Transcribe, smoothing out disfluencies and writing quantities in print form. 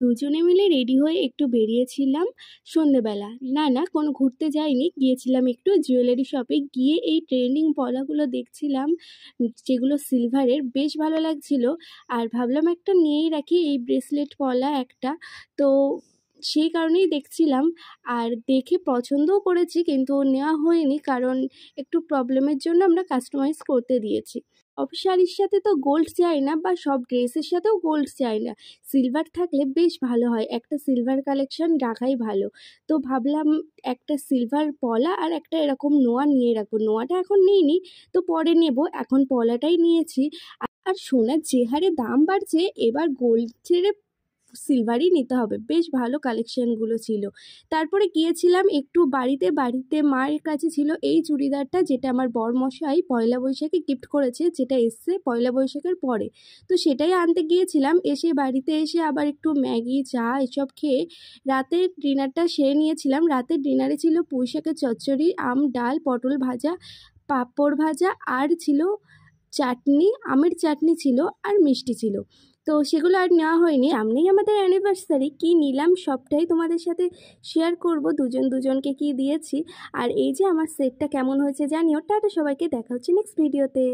দুজনে মিলে রেডি হয়ে একটু বেরিয়েছিলাম সন্ধেবেলা। না কোনো ঘুরতে যাইনি, গিয়েছিলাম একটু জুয়েলারি শপে। গিয়ে এই ট্রেন্ডিং পলাগুলো দেখছিলাম, যেগুলো সিলভারের, বেশ ভালো লাগছিল। আর ভাবলাম একটা নিয়েই রাখি, এই ব্রেসলেট পলা একটা। তো সেই কারণেই দেখছিলাম, আর দেখে পছন্দও করেছি, কিন্তু নেওয়া হয়নি কারণ একটু প্রবলেমের জন্য আমরা কাস্টমাইজ করতে দিয়েছি। সব শাড়ির সাথে তো গোল্ড চাই না, বা সব ড্রেসের সাথেও গোল্ড চাই না। সিলভার থাকলে বেশ ভালো হয়, একটা সিলভার কালেকশন রাখাই ভালো। তো ভাবলাম একটা সিলভার পলা আর একটা এরকম নোয়া নিয়ে রাখবো। নোয়াটা এখন নিইনি, তো পরে নেব, এখন পলাটাই নিয়েছি। আর সোনার যে হারে দাম বাড়ছে, এবার গোল্ড ছেড়ে সিলভারই নিতে হবে। বেশ ভালো কালেকশনগুলো ছিল। তারপরে গিয়েছিলাম একটু বাড়িতে মায়ের কাছে ছিল এই চুড়িদারটা, যেটা আমার বরমশাই পয়লা বৈশাখে গিফট করেছে, যেটা এসছে পয়লা বৈশাখের পরে। তো সেটাই আনতে গিয়েছিলাম। এসে বাড়িতে এসে আবার একটু ম্যাগি চা এসব খেয়ে রাতের ডিনারটা সেরে নিয়েছিলাম। রাতের ডিনারে ছিল পুঁই শাকের চচ্চড়ি, আম, ডাল, পটল ভাজা, পাঁপড় ভাজা, আর ছিল চাটনি, আমের চাটনি ছিল, আর মিষ্টি ছিল। তো সেগুলো আর নেওয়া হয়নি। সামনেই আমাদের অ্যানিভার্সারি, কী নিলাম সবটাই তোমাদের সাথে শেয়ার করব, দুজনকে কী দিয়েছি। আর এই যে আমার সেটটা কেমন হয়েছে জানিও। টাটা সবাইকে, দেখা হচ্ছে নেক্সট ভিডিওতে।